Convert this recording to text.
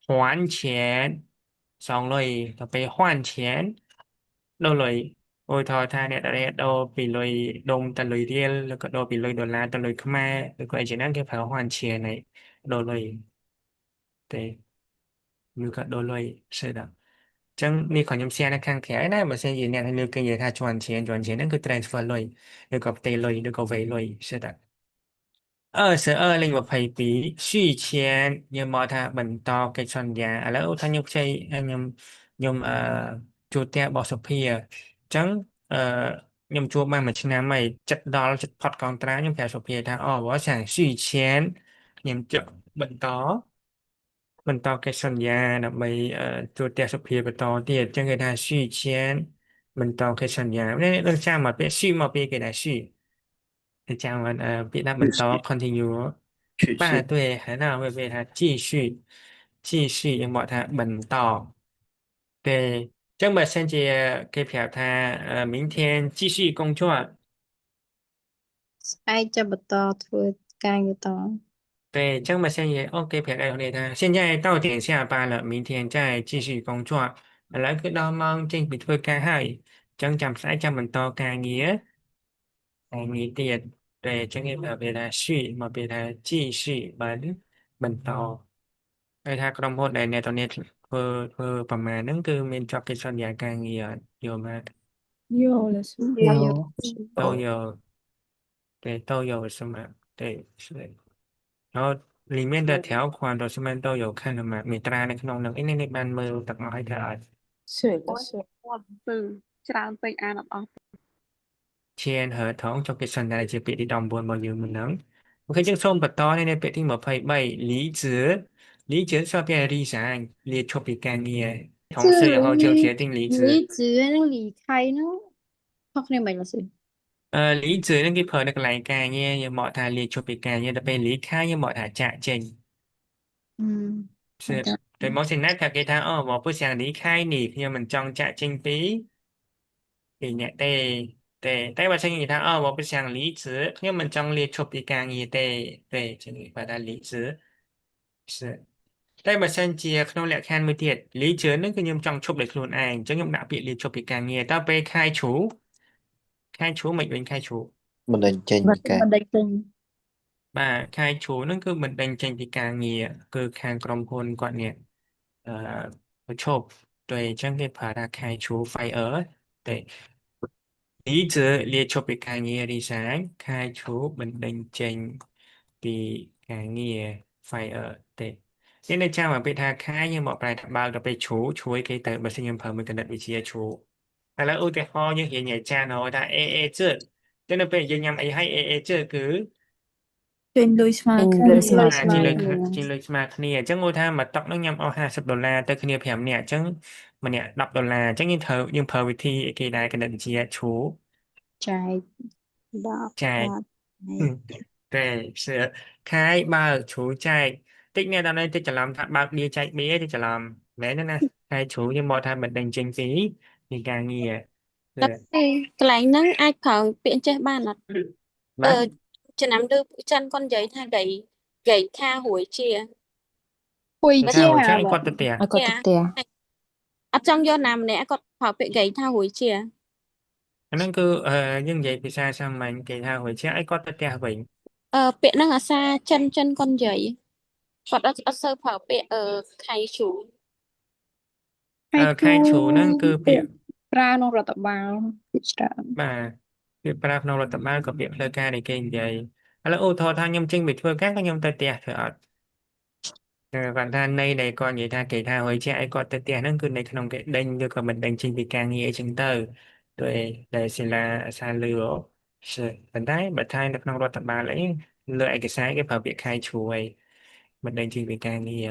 还钱2 lờiต่อไป hoàn chén 1 lời โอ้ยทอท่าเนี่ยตอนนี้โดปีเลยดงตะลุยเรียลแล้วก็โดปีเลย$ตะลุยขมาแล้วก็ไอ้เจ้านั่นคือเผาhoàn chén này โดเลยแต่อยู่กับโดเลย是的ចឹងនេះក៏ខ្ញុំ share នៅខាងក្រៅណាបើសិនជាអ្នកនៅលើគេនិយាយថាជន់ឈានហ្នឹងគឺ transfer លុយឬក៏ផ្ទេរលុយឬក៏វេរលុយ是的22/22续签ខ្ញុំមកថាបន្តកិច្ចសន្យាឥឡូវថាខ្ញុំខ្ចីខ្ញុំជួលផ្ទះរបស់សុភាអញ្ចឹងអឺខ្ញុំជួលបាន1 ឆ្នាំហើយចិត្តដល់ចិត្តផុតកងត្រាខ្ញុំប្រាប់សុភាថាអូបើចាំ续签ខ្ញុំចុចបន្តកិច្ចសន្យាដើម្បីជួលផ្ទះសុភាបន្តទៀតអញ្ចឹងគេថា续签បន្តកិច្ចសន្យានេះនឹងចាំមកពាក្យ续មកពីគេថា续จะ讲完别那么多 继续 continue 继续对很好会被他继续ยังบอก他បន្ត对这么甚至可以表他明天继续工作ឯងចាប់បន្តធ្វើការងារត对这么甚至 OK 表达给他现在到点下班了明天再继续工作แล้วก็เรามองจึงปิดเพื่อการให้จังจำสายจำបន្តការងារងារទៀតតែចឹងគេប្រាប់វាថា续មកវាថា继续បន្តហើយថាក្រុមហ៊ុនដែលអ្នកតនេះធ្វើប្រមាណហ្នឹងគឺមានជាប់កិច្ចសន្យាការងារអត់យកមកយក了是有都有对都有是吗对是然后里面的条款都是们都有看的嘛มีตราในក្នុងនឹងនេះបានមើលទាំងអស់ហើយថាអត់是的是ច្រើនពេកអានអត់អស់签合同trongកិច្ចសន្យាជាពាក្យទី19របស់យើងមិនហ្នឹងអូខេយើងសូមបន្តនៅពាក្យទី23离职是要变 resign លាឈប់ពីការងារ同事然后就决定离职离职នឹង离开នោះខុសគ្នាមិនလားសិ离职នឹងគេប្រើនៅកន្លែងការងារយើងមកថាលាឈប់ពីការងារដល់ពេល离开យើងមកថាចាកចេញ是对មកសិនណាថាគេថាអូមក不想离开你ខ្ញុំមិនចង់ចាកចេញពីពីអ្នកតែបើសិនគេថាអូមក不想离职ខ្ញុំមិនចង់លាឈប់ពីការងារទេចឹងគេថា离职是តែបើសិនជាក្នុងលក្ខខណ្ឌមួយទៀតលីជឿនឹងគឺខ្ញុំចង់ឈប់ដោយខ្លួនឯងអញ្ចឹងខ្ញុំដាក់ពាក្យលីឈប់ពីការងារតើពេលខែឈូមិនវិញខែឈូ mình định trình មិន cái ដេញចេញ បាទខែឈូនឹងគឺមិនដេញចេញពីការងារគឺខាងក្រុមហ៊ុនគាត់នេះអឺឈប់对អញ្ចឹងគេប្រើថាខែឈូ fire 对离职លាឈប់ពីការងារ resign ខែឈូបណ្ដេញចេញពីការងារ fire ទេនេះនៅចាំមកពេលថាខែយើងមកប្រែថាបើកទៅពេលឈូជួយគេទៅបើសិនខ្ញុំប្រើមួយគណិតវិទ្យាឈូឥឡូវឧទាហរណ៍យើងរៀនញ៉ៃចានហៅថា AA ជើតែនៅពេលយើងញ៉ាំអីហើយ AA ជើគឺ ចេញលុយស្មើគ្នា លុយស្មើគ្នាអញ្ចឹងគាត់ថាមកតុកនឹងញ៉ាំអស់$50ទៅគ្នា5នាក់អញ្ចឹងម្នាក់$10អញ្ចឹងយើងប្រើវិធីគេដែរគណិតវិទ្យាឈូចែក10ចែកតែសើខែបើឈូចែកតិចអ្នកដល់នេះតិចច្រឡំថាបើកបៀចែកបៀតិចច្រឡំមែនទេណាខែឈូយើងមកថាមិនដឹងចេញពីការងារតែកន្លែងហ្នឹងអាចប្រើពាក្យចេះបានអត់ចំណាំលើពួកចិនគាត់និយាយថាគេថារួយជា ហួយ ថា ជា អញ្ចឹងគាត់ទៅផ្ទះ ឲ្យគាត់ទៅផ្ទះ អត់ចង់យកណាម្នាក់គាត់ប្រើពាក្យគេថារួយជា អាហ្នឹងគឺយើងនិយាយភាសាសាមញ្ញគេថារួចជាឲ្យគាត់ទៅផ្ទះវិញ ពាក្យហ្នឹងអាសាចិនគាត់និយាយគាត់អត់សូវប្រើពាក្យខៃជូ ខែឈូហ្នឹងគឺពាក្យ ប្រើក្នុងរដ្ឋបាលជាច្រើន បាទពាក្យប្រើក្នុងរដ្ឋបាលក៏ពាក្យផ្លូវការដែលគេនិយាយឥឡូវឧទាហរណ៍ថាខ្ញុំចេញពីធ្វើការក៏ខ្ញុំទៅផ្ទះធ្វើអត់គាត់ថានៃដែលគាត់និយាយថាគេថារួចជាឲ្យគាត់ទៅផ្ទះហ្នឹងគឺនៅក្នុងគេដេញឬក៏មិនដេញចេញពីការងារអីចឹងទៅដោយដែលសិលាសាលឺប៉ុន្តែបើថានៅក្នុងរដ្ឋបាលអីលើឯកសារគេប្រើពាក្យខែឈូអីមិនដេញចេញពីការងារ